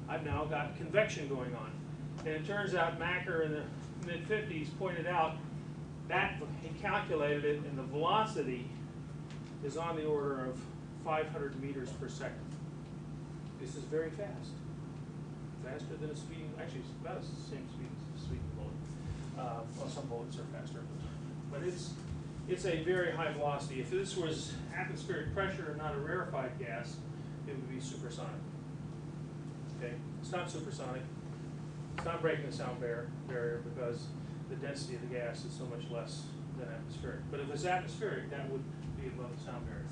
I've now got convection going on. And it turns out Macker in the mid-50s pointed out that he calculated it, and the velocity is on the order of 500 meters per second. This is very fast. Faster than a speeding, actually it's about the same speed as a speeding bullet. Well, some bullets are faster, but it's a very high velocity. If this was atmospheric pressure and not a rarefied gas, it would be supersonic. Okay, it's not supersonic. It's not breaking the sound barrier because the density of the gas is so much less than atmospheric. But if it's atmospheric, that would be above the sound barrier.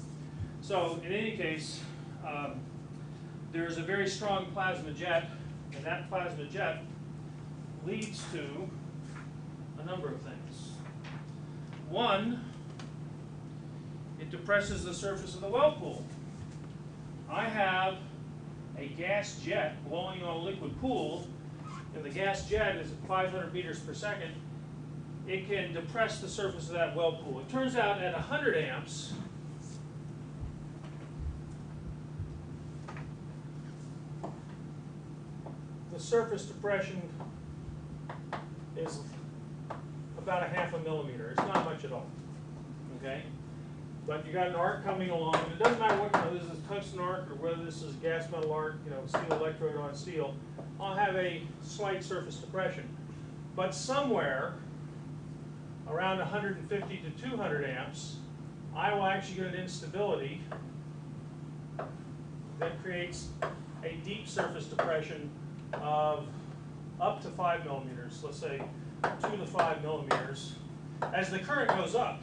So in any case, there's a very strong plasma jet, and that plasma jet leads to a number of things. One, it depresses the surface of the well pool. I have a gas jet blowing on a liquid pool, and the gas jet is at 500 meters per second. It can depress the surface of that well pool. It turns out at 100 amps, the surface depression is about a half a millimeter. It's not much at all, okay? But you got an arc coming along, and it doesn't matter what kind of, this is a tungsten arc or whether this is gas metal arc, you know, steel electrode on steel, I'll have a slight surface depression. But somewhere around 150 to 200 amps, I will actually get an instability that creates a deep surface depression of up to 5 millimeters, let's say 2 to 5 millimeters. As the current goes up,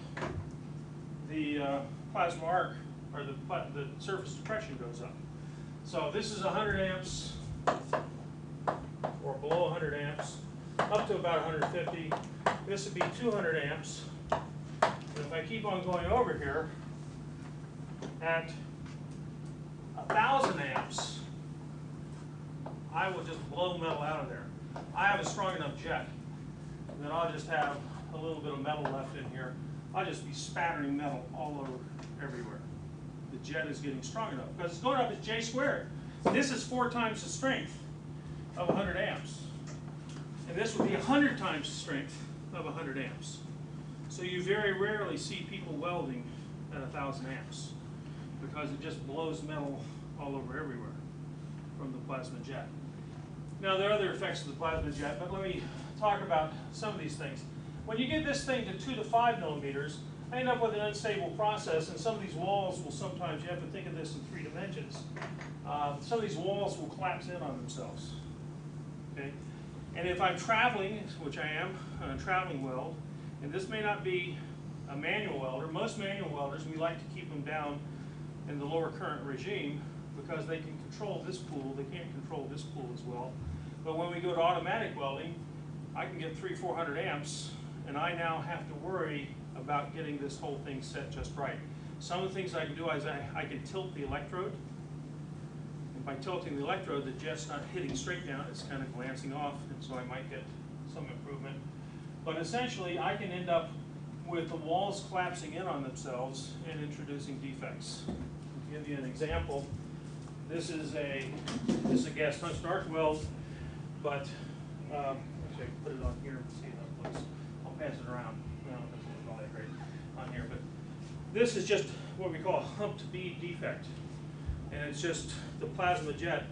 the plasma arc, or the surface depression goes up. So this is 100 amps, or below 100 amps, up to about 150. This would be 200 amps. And if I keep on going over here, at 1,000 amps, I will just blow metal out of there. I have a strong enough jet that I'll just have a little bit of metal left in here. I'll just be spattering metal all over everywhere. The jet is getting strong enough because it's going up at J squared. This is 4 times the strength of 100 amps. And this would be 100 times the strength of 100 amps. So you very rarely see people welding at 1,000 amps because it just blows metal all over everywhere from the plasma jet. Now there are other effects of the plasma jet, but let me talk about some of these things. When you get this thing to 2 to 5 millimeters, I end up with an unstable process, and some of these walls will sometimes, you have to think of this in 3 dimensions, some of these walls will collapse in on themselves. Okay? And if I'm traveling, which I am, on a traveling weld, and this may not be a manual welder, most manual welders, we like to keep them down in the lower current regime because they can control this pool, they can't control this pool as well. But when we go to automatic welding, I can get 300-400 amps, and I now have to worry about getting this whole thing set just right. Some of the things I can do is I can tilt the electrode. And by tilting the electrode, the jet's not hitting straight down, it's kind of glancing off, and so I might get some improvement. But essentially, I can end up with the walls collapsing in on themselves and introducing defects. To give you an example, this is a gas tungsten arc weld, but actually I can put it on here and see it up close. I'll pass it around. No, it doesn't look all that great on here, but this is just what we call a humped bead defect. And it's just the plasma jet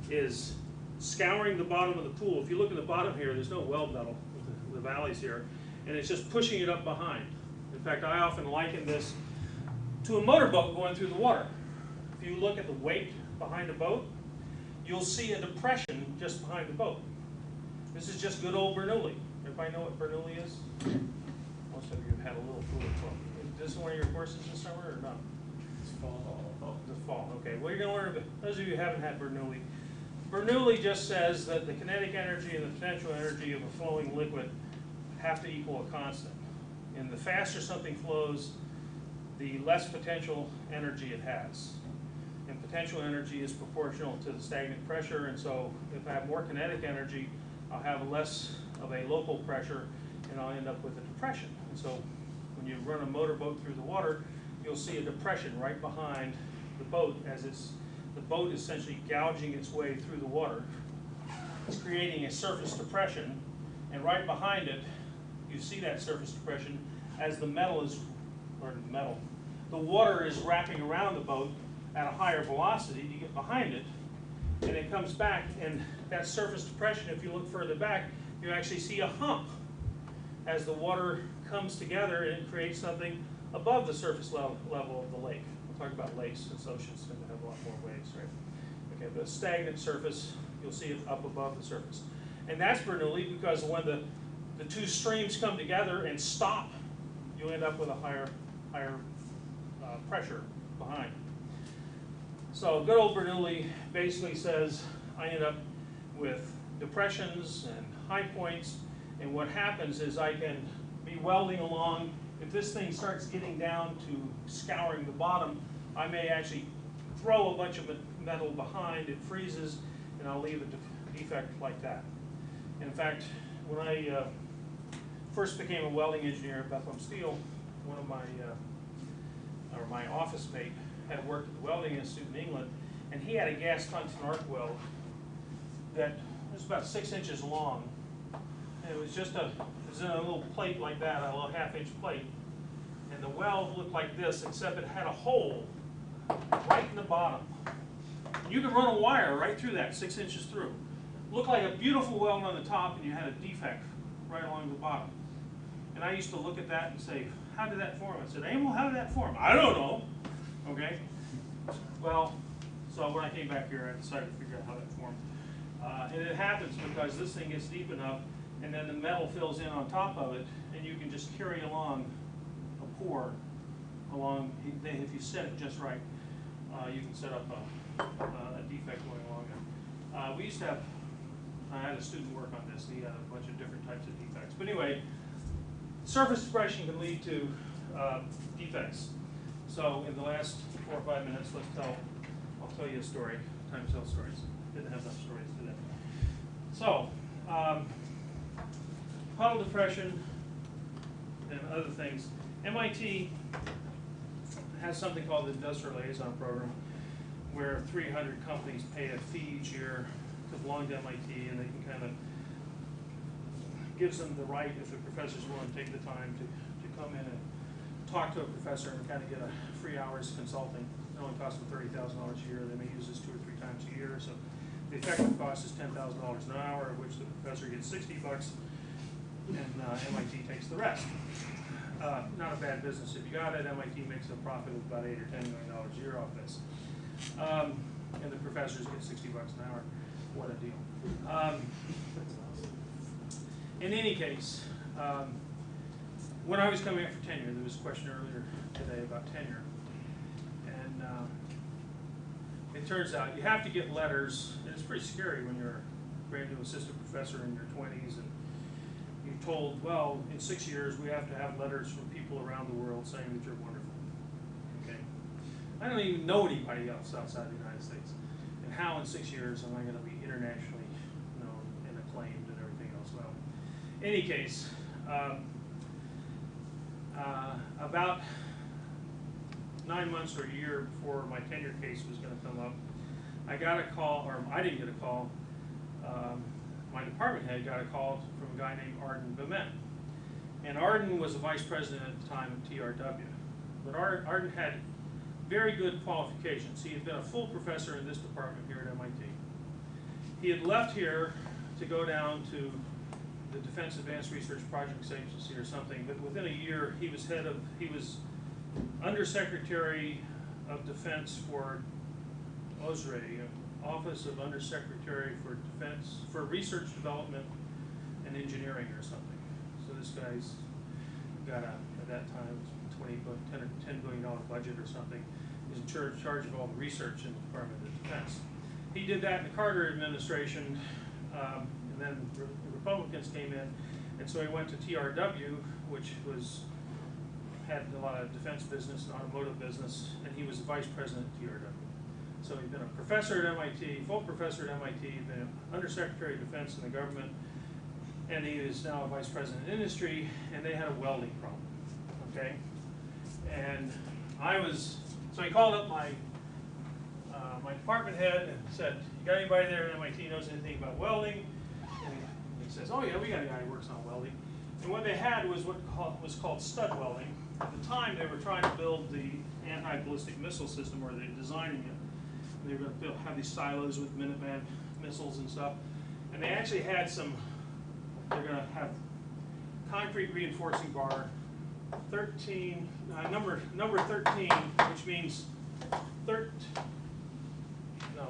is scouring the bottom of the pool. If you look at the bottom here, there's no weld metal with the valleys here, and it's just pushing it up behind. In fact, I often liken this to a motorboat going through the water. If you look at the weight behind a boat, you'll see a depression just behind the boat. This is just good old Bernoulli. Everybody know what Bernoulli is? Most of you have had a little fluid flow. Is this one of your courses this summer or not?
It's fall.
Oh, this fall, okay. Well, you're going to learn, those of you who haven't had Bernoulli. Bernoulli just says that the kinetic energy and the potential energy of a flowing liquid have to equal a constant. And the faster something flows, the less potential energy it has. And potential energy is proportional to the stagnant pressure, and so if I have more kinetic energy, I'll have less of a local pressure, and I'll end up with a depression. And so when you run a motorboat through the water, you'll see a depression right behind the boat as the boat is essentially gouging its way through the water. It's creating a surface depression, And right behind it, you see that surface depression as the the water is wrapping around the boat at a higher velocity. You get behind it, and it comes back, and that surface depression, if you look further back, you actually see a hump as the water comes together and it creates something above the surface level of the lake. We'll talk about lakes, since oceans tend to have a lot more waves, right? Okay, but a stagnant surface, you'll see it up above the surface. And that's Bernoulli, because when the two streams come together and stop, you end up with a higher pressure behind. So good old Bernoulli basically says I end up with depressions and high points, and what happens is I can be welding along. If this thing starts getting down to scouring the bottom, I may actually throw a bunch of metal behind, it freezes, and I'll leave a defect like that. In fact, when I first became a welding engineer at Bethlehem Steel, one of my office mate had worked at the Welding Institute in England, and he had a gas tungsten arc weld that was about 6 inches long. And it was in a little plate like that, a little half-inch plate. And the weld looked like this, except it had a hole right in the bottom. You could run a wire right through that, 6 inches through. Looked like a beautiful weld on the top, and you had a defect right along the bottom. And I used to look at that and say, how did that form? I said, Emil, how did that form? I don't know. Okay. Well, so when I came back here, I decided to figure out how that formed. And it happens because this thing gets deep enough, and then the metal fills in on top of it, and you can just carry along a pour along. If you set it just right, you can set up a defect going along there. We used to have, I had a student work on this. He had a bunch of different types of defects. But anyway, surface depression can lead to defects. So in the last 4 or 5 minutes, I'll tell you a story. Time to tell stories. Didn't have enough stories today. So, puddle depression and other things. MIT has something called the Industrial Liaison Program, where 300 companies pay a fee each year to belong to MIT, and they can kind of gives them the right, if the professor's willing to take the time to come in and talk to a professor and kind of get a free hours consulting. It only costs them $30,000 a year. They may use this 2 or 3 times a year. So the effective cost is $10,000 an hour, of which the professor gets $60, and MIT takes the rest. Not a bad business. If you got it, MIT makes a profit of about $8 or $10 million a year off this. And the professors get $60 an hour. What a deal. In any case, when I was coming up for tenure, there was a question earlier today about tenure. And it turns out you have to get letters, and it's pretty scary when you're a brand new assistant professor in your 20s, and you're told, well, in 6 years we have to have letters from people around the world saying that you're wonderful. Okay? I don't even know anybody else outside the United States. And how in 6 years am I going to be internationally known and acclaimed and everything else? Well, in any case, about 9 months or a year before my tenure case was going to come up, I got a call, or I didn't get a call, my department head got a call from a guy named Arden Bemet. And Arden was a vice president at the time of TRW. But Arden had very good qualifications. He had been a full professor in this department here at MIT. He had left here to go down to the Defense Advanced Research Projects Agency or something, but within a year he was Undersecretary of Defense for OSRE, Office of Undersecretary for Defense, for Research, Development, and Engineering or something. So this guy's got at that time, $10 billion budget or something. He's in charge of all the research in the Department of Defense. He did that in the Carter administration, and then the Republicans came in, and so he went to TRW, which had a lot of defense business and automotive business, and he was the vice president at TRW. So he'd been a professor at MIT, full professor at MIT, been an undersecretary of defense in the government, and he is now a vice president in industry, and they had a welding problem, okay? And so he called up my department head and said, you got anybody there at MIT knows anything about welding? And he says, oh yeah, we got a guy who works on welding. And what they had was what was called stud welding. At the time, they were trying to build the anti-ballistic missile system, or they're designing it. They were going to have these silos with Minuteman missiles and stuff. And they actually had they're going to have concrete reinforcing bar, 13, number 13, which means no,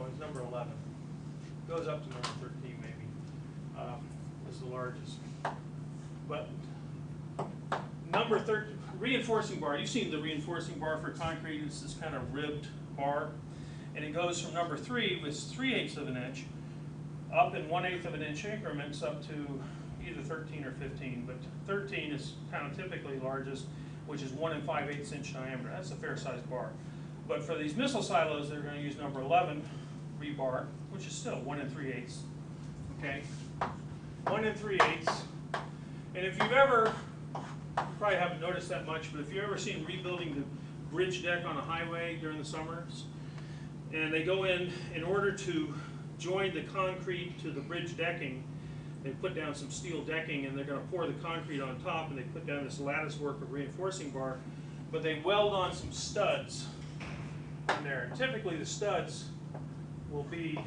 it's number 11. Goes up to number 13 maybe. Is the largest. But number 13, reinforcing bar, you've seen the reinforcing bar for concrete. It's this kind of ribbed bar. And it goes from number 3, with 3/8 of an inch, up in 1/8 of an inch increments up to either 13 or 15. But 13 is kind of typically largest, which is 1 5/8 inch diameter. That's a fair sized bar. But for these missile silos, they're going to use number 11 rebar, which is still 1 3/8. Okay? 1 3/8. And if you've ever, you probably haven't noticed that much, but if you've ever seen rebuilding the bridge deck on a highway during the summers, and they go in order to join the concrete to the bridge decking, they put down some steel decking and they're going to pour the concrete on top, and they put down this lattice work of reinforcing bar, but they weld on some studs on there. And typically the studs will be,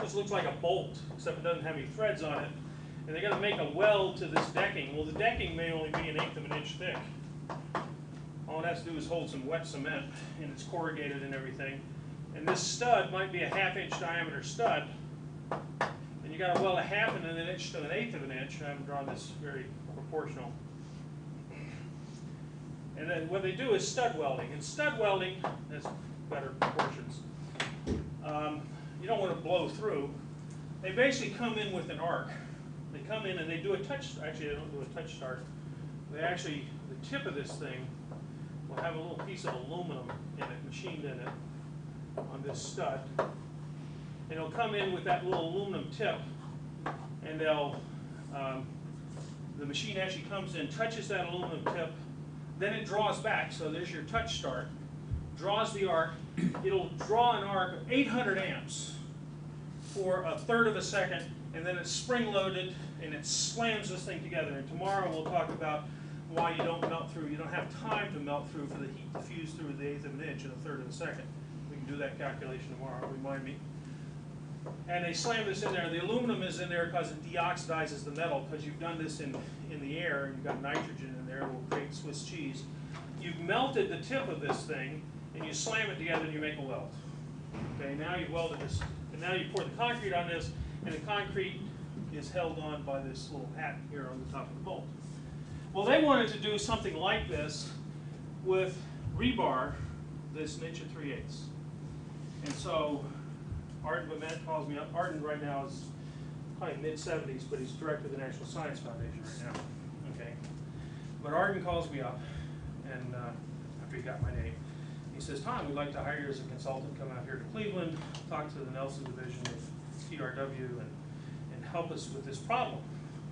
just looks like a bolt, except it doesn't have any threads on it. And they're going to make a weld to this decking. Well, the decking may only be 1/8 of an inch thick. All it has to do is hold some wet cement, and it's corrugated and everything. And this stud might be a 1/2 inch diameter stud. And you got to weld a 1/2 of an inch to 1/8 of an inch. I haven't drawn this very proportional. And then what they do is stud welding. And stud welding has better proportions. You don't want to blow through. They basically come in with an arc. They come in and they do a touch, actually they don't do a touch start. They actually, the tip of this thing will have a little piece of aluminum in it, machined in it, on this stud. And it'll come in with that little aluminum tip, and they'll, the machine actually comes in, touches that aluminum tip, then it draws back, so there's your touch start, draws the arc. It'll draw an arc of 800 amps for 1/3 of a second, and then it's spring-loaded, and it slams this thing together. And tomorrow we'll talk about why you don't melt through. You don't have time to melt through for the heat to fuse through the 1/8 of an inch in 1/3 of a second. We can do that calculation tomorrow, remind me. And they slam this in there. The aluminum is in there because it deoxidizes the metal, because you've done this in the air, and you've got nitrogen in there. It will create Swiss cheese. You've melted the tip of this thing, and you slam it together, and you make a weld. Okay, now you've welded this, and now you pour the concrete on this, and the concrete is held on by this little hat here on the top of the bolt. Well, they wanted to do something like this with rebar, this 1 3/8. And so Arden Bement calls me up. Arden right now is probably mid-70s, but he's director of the National Science Foundation right now. Okay, but Arden calls me up, and after he got my name, he says, Tom, we'd like to hire you as a consultant, come out here to Cleveland, talk to the Nelson division of TRW, and help us with this problem,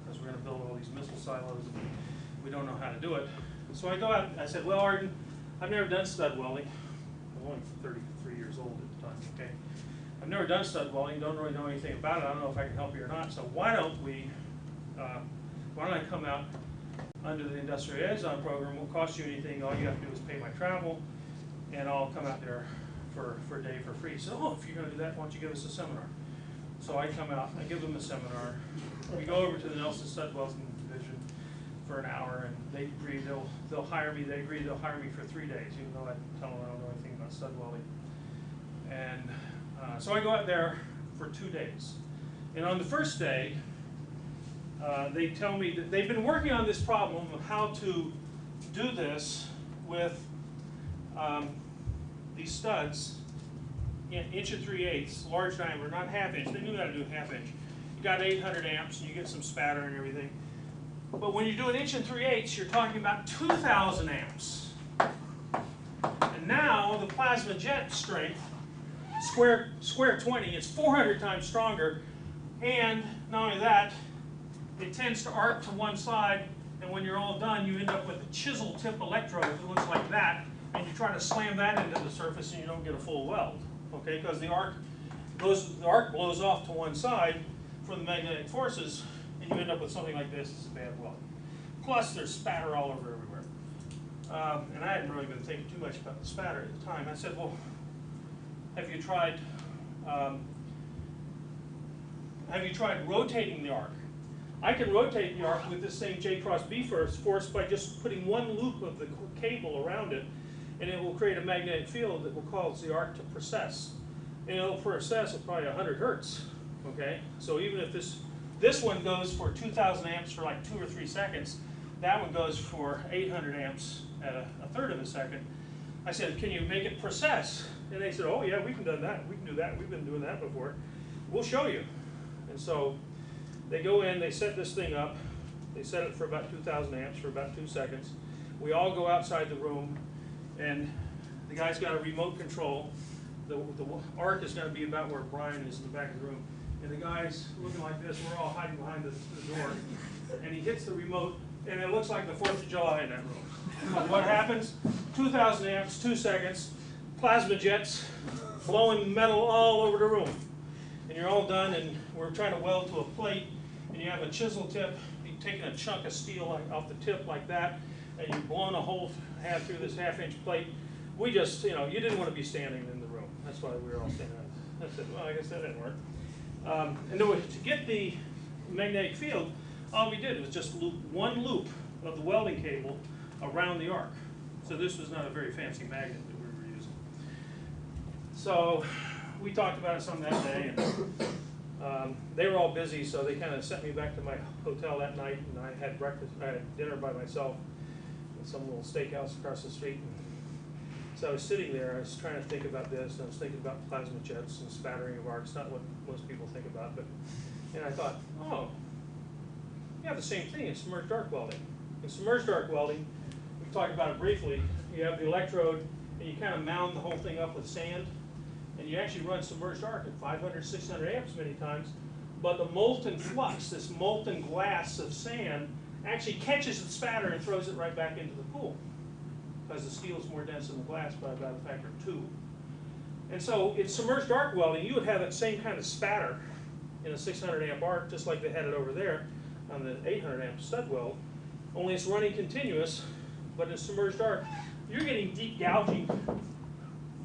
because we're going to build all these missile silos, and we don't know how to do it. So I go out, I said, well, Arden, I've never done stud welding. I'm only 33 years old at the time, okay? I've never done stud welding, don't really know anything about it. I don't know if I can help you or not, so why don't I come out under the Industrial Liaison program? It won't cost you anything. All you have to do is pay my travel, and I'll come out there for a day for free. So, oh, if you're going to do that, why don't you give us a seminar? So I come out, I give them a seminar. We go over to the Nelson Stud Welding Division for an hour, and they agree they'll hire me. They agree they'll hire me for 3 days, even though I tell them I don't know anything about stud welding. And so I go out there for 2 days. And on the first day, they tell me that they've been working on this problem of how to do this with these studs, 1 3/8, large diameter, not 1/2 inch. They knew how to do a 1/2 inch. You got 800 amps, and you get some spatter and everything. But when you do 1 3/8, you're talking about 2,000 amps. And now the plasma jet strength, square 20, is 400 times stronger. And not only that, it tends to arc to one side, and when you're all done, you end up with a chisel tip electrode that looks like that, and you try to slam that into the surface, and you don't get a full weld, okay? Because the arc blows off to one side, from the magnetic forces, and you end up with something like this. It's a bad weld. Plus, there's spatter all over everywhere. And I hadn't really been thinking too much about the spatter at the time. I said, well, have you tried rotating the arc? I can rotate the arc with this same J cross B force by just putting one loop of the cable around it, and it will create a magnetic field that will cause the arc to precess. And it'll precess at probably 100 hertz, okay? So even if this one goes for 2,000 amps for like 2 or 3 seconds, that one goes for 800 amps at a third of a second. I said, can you make it precess? And they said, oh yeah, we can do that. We can do that. We've been doing that before. We'll show you. And so they go in, they set this thing up. They set it for about 2,000 amps for about 2 seconds. We all go outside the room, and the guy's got a remote control. The arc is going to be about where Brian is in the back of the room. And the guy's looking like this. We're all hiding behind the door. And he hits the remote, and it looks like the 4th of July in that room. But what happens? 2,000 amps, 2 seconds, plasma jets blowing metal all over the room. And you're all done, and we're trying to weld to a plate, and you have a chisel tip. You're taking a chunk of steel off the tip like that, and you're blowing a hole through this half-inch plate. We just, you know, you didn't want to be standing in the room. That's why we were all standing up. I said, well, I guess that didn't work. And then to get the magnetic field, all we did was just loop one loop of the welding cable around the arc. So this was not a very fancy magnet that we were using. So we talked about it some that day, and they were all busy, so they kind of sent me back to my hotel that night, and I had dinner by myself at some little steakhouse across the street. So I was sitting there, I was trying to think about this, and I was thinking about plasma jets and spattering of arcs, not what most people think about, and I thought, oh, you have the same thing in submerged arc welding. In submerged arc welding, we talked about it briefly, you have the electrode, and you kind of mound the whole thing up with sand, and you actually run submerged arc at 500, 600 amps many times, but the molten flux, this molten glass of sand, actually catches the spatter and throws it right back into the pool, because the steel is more dense than the glass by about a factor of 2. And so in submerged arc welding, you would have that same kind of spatter in a 600 amp arc, just like they had it over there on the 800 amp stud weld, only it's running continuous. But in submerged arc, you're getting deep gouging.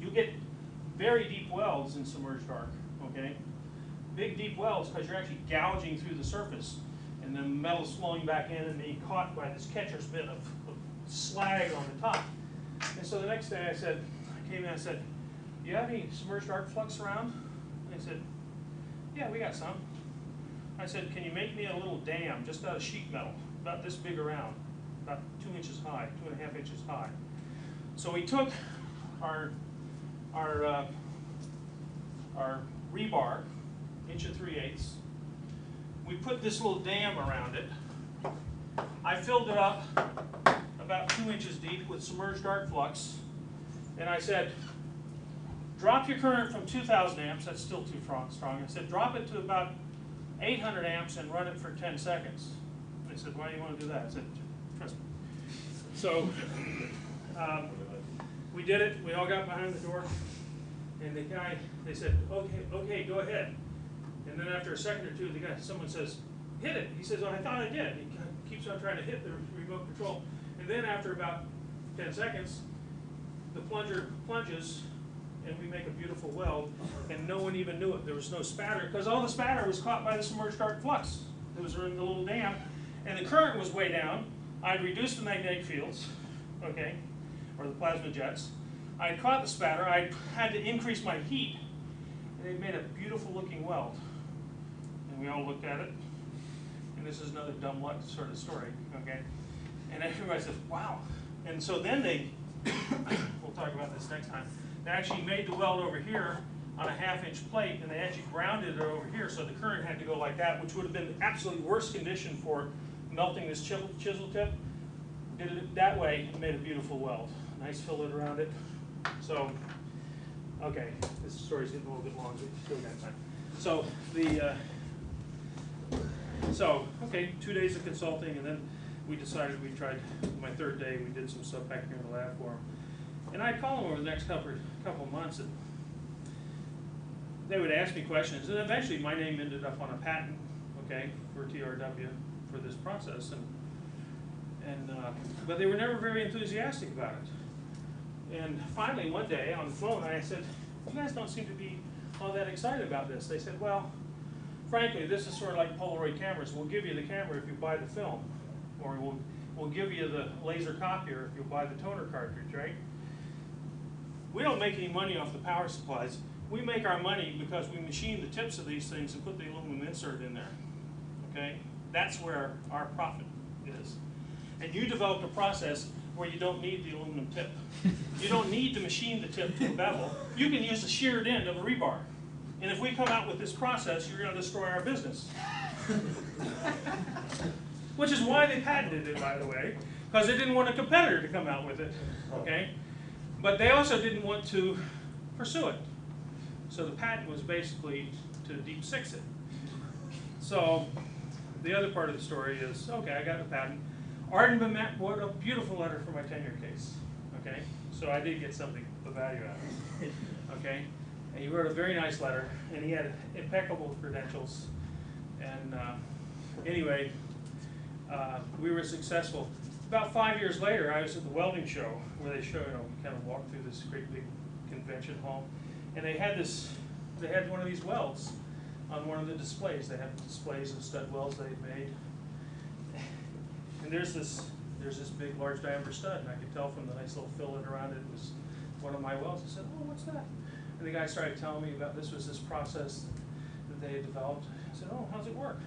You get very deep welds in submerged arc, okay? Big deep welds, because you're actually gouging through the surface, and the metal's flowing back in and being caught by this catcher's mitt of slag on the top. And so the next day I came in and I said, do you have any submerged arc flux around? And they said, yeah, we got some. I said, can you make me a little dam just out of sheet metal, about this big around, about 2 inches high, 2.5 inches high. So we took our rebar, 1 3/8. We put this little dam around it. I filled it up about 2 inches deep with submerged arc flux, and I said, drop your current from 2,000 amps, that's still too strong. I said, drop it to about 800 amps and run it for 10 seconds. They said, why do you want to do that? I said, trust me. So we did it, we all got behind the door, and they said, okay, go ahead. And then after a second or two, someone says, hit it. He says, oh, I thought I did. He keeps on trying to hit the remote control. And then after about 10 seconds, the plunger plunges, and we make a beautiful weld, and no one even knew it. There was no spatter, because all the spatter was caught by the submerged arc flux. It was in the little dam, and the current was way down. I'd reduced the magnetic fields, okay, or the plasma jets. I caught the spatter. I had to increase my heat, and it made a beautiful looking weld. And we all looked at it, and this is another dumb luck sort of story, okay? And everybody says, wow. And so then we'll talk about this next time, they actually made the weld over here on a 1/2 inch plate, and they actually grounded it over here, so the current had to go like that, which would have been the absolutely worst condition for melting this chisel tip. Did it that way, and made a beautiful weld. Nice fillet around it. So, okay, this story's getting a little bit long, but still got time. So, okay, 2 days of consulting, and then we decided we tried, my 3rd day, we did some stuff back here in the lab for them. And I'd call them over the next couple of months, and they would ask me questions, and eventually my name ended up on a patent okay, for TRW for this process, but they were never very enthusiastic about it. And finally, one day on the phone, I said, "You guys don't seem to be all that excited about this." They said, "Well, frankly, this is sort of like Polaroid cameras. We'll give you the camera if you buy the film, or we'll give you the laser copier if you buy the toner cartridge, right? We don't make any money off the power supplies. We make our money because we machine the tips of these things and put the aluminum insert in there, okay? That's where our profit is. And you developed a process where you don't need the aluminum tip. You don't need to machine the tip to a bevel. You can use the sheared end of a rebar. And if we come out with this process, you're going to destroy our business." Which is why they patented it, by the way, because they didn't want a competitor to come out with it, okay? But they also didn't want to pursue it. So the patent was basically to deep six it. So the other part of the story is, okay, I got the patent. Arden Bemet wrote a beautiful letter for my tenure case, okay? So I did get something of value out of it, okay? And he wrote a very nice letter, and he had impeccable credentials. And anyway, we were successful. About 5 years later, I was at the Welding show where they show, kind of walk through this great big convention hall, and they had one of these welds on one of the displays. They had displays of stud welds they had made, and there's this big, large diameter stud, and I could tell from the nice little fillet around it, it was one of my welds. I said, "Oh, what's that?" And the guy started telling me about this process that they had developed. I said, "Oh, how's it work?"